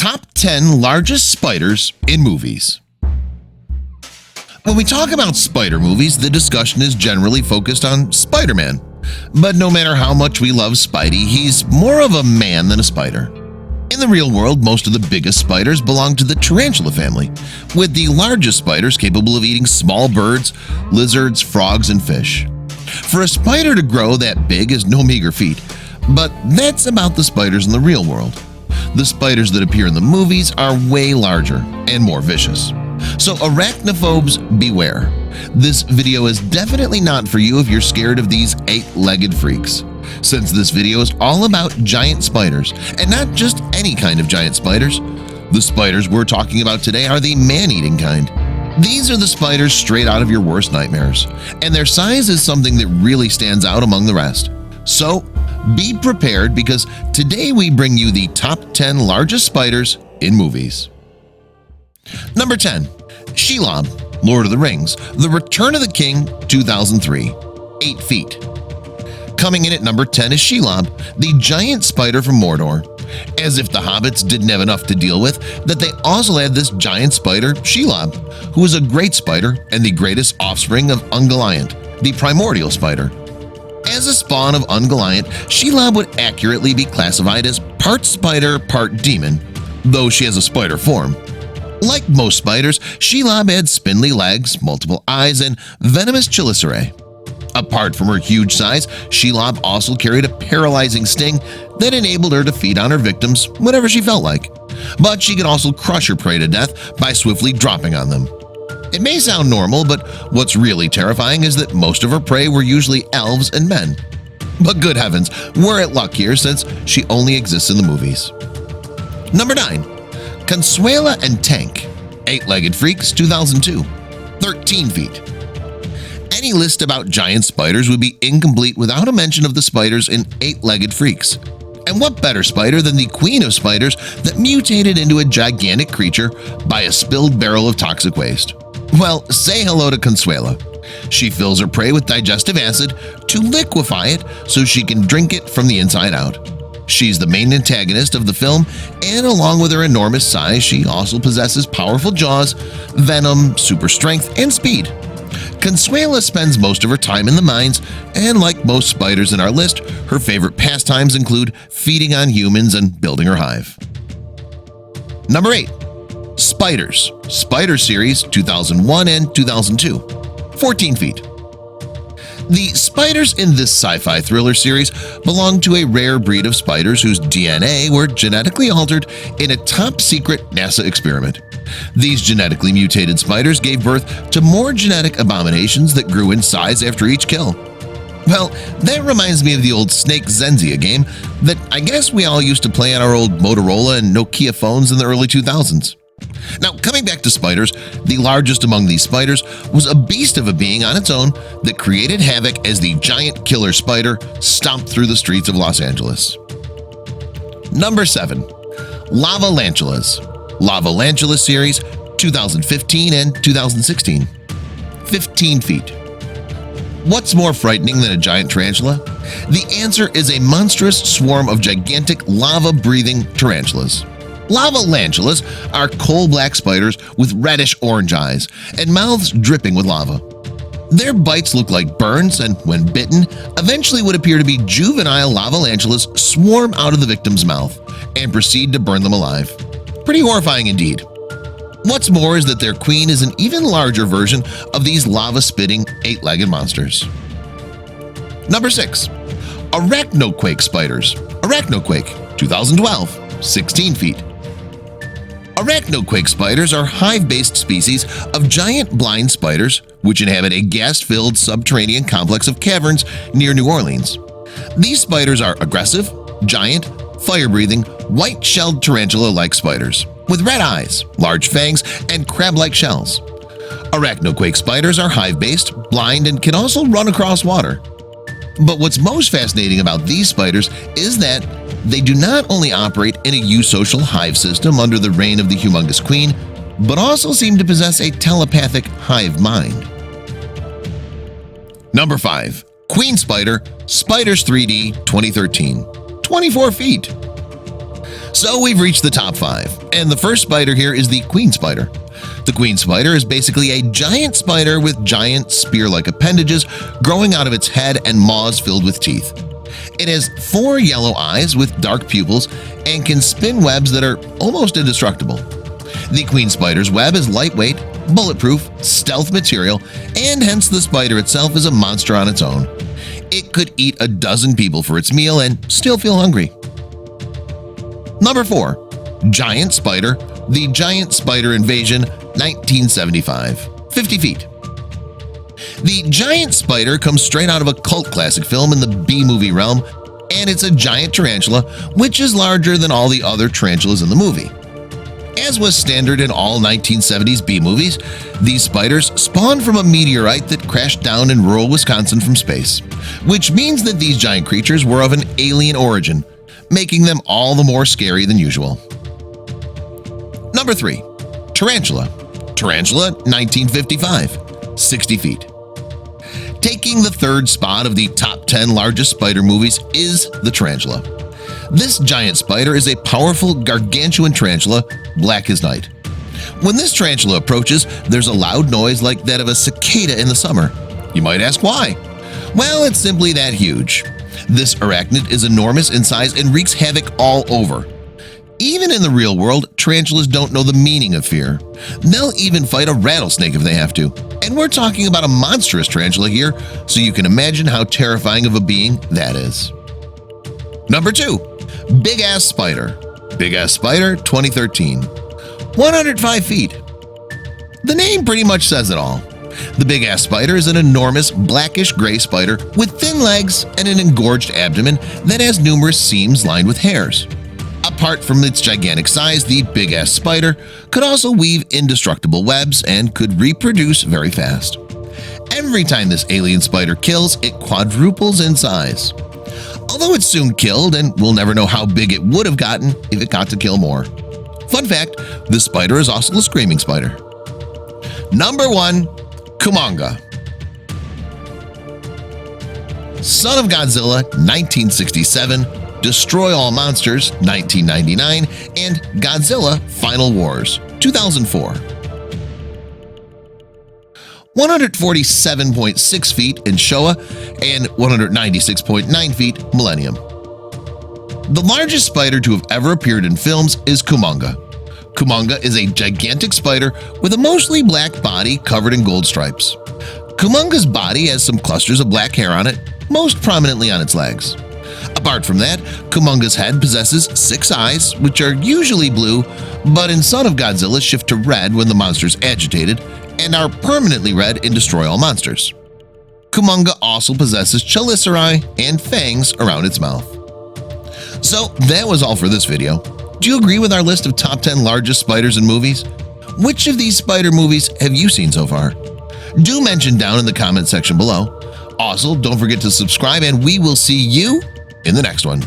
Top 10 largest spiders in movies. When we talk about spider movies, the discussion is generally focused on Spider-Man. But no matter how much we love Spidey, he's more of a man than a spider. In the real world, most of the biggest spiders belong to the tarantula family, with the largest spiders capable of eating small birds, lizards, frogs, and fish. For a spider to grow that big is no meager feat, but that's about the spiders in the real world. The spiders that appear in the movies are way larger and more vicious. So arachnophobes, beware. This video is definitely not for you if you're scared of these eight-legged freaks. Since this video is all about giant spiders, and not just any kind of giant spiders, the spiders we're talking about today are the man-eating kind. These are the spiders straight out of your worst nightmares, and their size is something that really stands out among the rest. So be prepared, because today we bring you the top 10 largest spiders in movies. Number 10. Shelob, Lord of the Rings, The Return of the King, 2003, 8 feet. Coming in at number 10 is Shelob, the giant spider from Mordor. As if the hobbits didn't have enough to deal with, that they also had this giant spider, Shelob, who is a great spider and the greatest offspring of Ungoliant, the primordial spider. As a spawn of Ungoliant, Shelob would accurately be classified as part spider, part demon, though she has a spider form. Like most spiders, Shelob had spindly legs, multiple eyes, and venomous chelicerae. Apart from her huge size, Shelob also carried a paralyzing sting that enabled her to feed on her victims whenever she felt like. But she could also crush her prey to death by swiftly dropping on them. It may sound normal, but what's really terrifying is that most of her prey were usually elves and men. But good heavens, we're at luck here since she only exists in the movies. Number 9. Consuela and Tank, 8-legged freaks, 2002, 13 feet. Any list about giant spiders would be incomplete without a mention of the spiders in 8-legged freaks. And what better spider than the queen of spiders that mutated into a gigantic creature by a spilled barrel of toxic waste? Well, say hello to Consuela. She fills her prey with digestive acid to liquefy it so she can drink it from the inside out. She's the main antagonist of the film, and along with her enormous size, she also possesses powerful jaws, venom, super strength, and speed. Consuela spends most of her time in the mines, and like most spiders in our list, her favorite pastimes include feeding on humans and building her hive. Number 8. Spiders, Spider Series, 2001 and 2002, 14 feet. The spiders in this sci-fi thriller series belong to a rare breed of spiders whose DNA were genetically altered in a top-secret NASA experiment. These genetically mutated spiders gave birth to more genetic abominations that grew in size after each kill. Well, that reminds me of the old Snake Zenzia game that I guess we all used to play on our old Motorola and Nokia phones in the early 2000s. Now, coming back to spiders, the largest among these spiders was a beast of a being on its own that created havoc as the giant killer spider stomped through the streets of Los Angeles. Number 7. Lavalantulas, Lavalantulas Series, 2015 and 2016, 15 feet. What's more frightening than a giant tarantula? The answer is a monstrous swarm of gigantic lava-breathing tarantulas. Lavalantulas are coal-black spiders with reddish-orange eyes and mouths dripping with lava. Their bites look like burns, and when bitten, eventually would appear to be juvenile lavalantulas swarm out of the victim's mouth and proceed to burn them alive. Pretty horrifying indeed. What's more is that their queen is an even larger version of these lava-spitting, 8-legged monsters. Number 6. Arachnoquake spiders, Arachnoquake, 2012, 16 feet. Arachnoquake spiders are hive-based species of giant blind spiders which inhabit a gas-filled subterranean complex of caverns near New Orleans. These spiders are aggressive, giant, fire-breathing, white-shelled tarantula-like spiders with red eyes, large fangs, and crab-like shells. Arachnoquake spiders are hive-based, blind, and can also run across water. But what's most fascinating about these spiders is that they do not only operate in a eusocial hive system under the reign of the humongous queen, but also seem to possess a telepathic hive mind. Number 5. Queen Spider, Spiders 3D, 2013, 24 feet. So we've reached the top 5, and the first spider here is the queen spider. The queen spider is basically a giant spider with giant spear-like appendages growing out of its head and maws filled with teeth. It has 4 yellow eyes with dark pupils and can spin webs that are almost indestructible. The queen spider's web is lightweight, bulletproof, stealth material, and hence the spider itself is a monster on its own. It could eat a dozen people for its meal and still feel hungry. Number 4. Giant spider, the Giant Spider Invasion, 1975, 50 feet. The giant spider comes straight out of a cult classic film in the B-movie realm, and it's a giant tarantula which is larger than all the other tarantulas in the movie. As was standard in all 1970s B-movies, these spiders spawned from a meteorite that crashed down in rural Wisconsin from space, which means that these giant creatures were of an alien origin, making them all the more scary than usual. Number 3. Tarantula. Tarantula, 1955, 60 feet. Taking the 3rd spot of the top 10 largest spider movies is the tarantula. This giant spider is a powerful gargantuan tarantula, black as night. When this tarantula approaches, there's a loud noise like that of a cicada in the summer. You might ask why? Well, it's simply that huge. This arachnid is enormous in size and wreaks havoc all over. Even in the real world, tarantulas don't know the meaning of fear. They'll even fight a rattlesnake if they have to. And we're talking about a monstrous tarantula here, so you can imagine how terrifying of a being that is. Number 2. Big Ass Spider. Big Ass Spider, 2013, 105 feet. The name pretty much says it all. The Big Ass Spider is an enormous blackish gray spider with thin legs and an engorged abdomen that has numerous seams lined with hairs. Apart from its gigantic size, the Big Ass Spider could also weave indestructible webs and could reproduce very fast. Every time this alien spider kills, it quadruples in size. Although it's soon killed, and we'll never know how big it would have gotten if it got to kill more. Fun fact, this spider is also a screaming spider. Number 1. Kumonga. Son of Godzilla, 1967, Destroy All Monsters, 1999, and Godzilla Final Wars, 2004. 147.6 feet in Showa and 196.9 feet Millennium. The largest spider to have ever appeared in films is Kumonga. Kumonga is a gigantic spider with a mostly black body covered in gold stripes. Kumonga's body has some clusters of black hair on it, most prominently on its legs. Apart from that, Kumonga's head possesses 6 eyes, which are usually blue, but in Son of Godzilla shift to red when the monster's agitated, and are permanently red in Destroy All Monsters. Kumonga also possesses chelicerae and fangs around its mouth. So that was all for this video. Do you agree with our list of top 10 largest spiders in movies? Which of these spider movies have you seen so far? Do mention down in the comment section below. Also, don't forget to subscribe, and we will see you in the next one.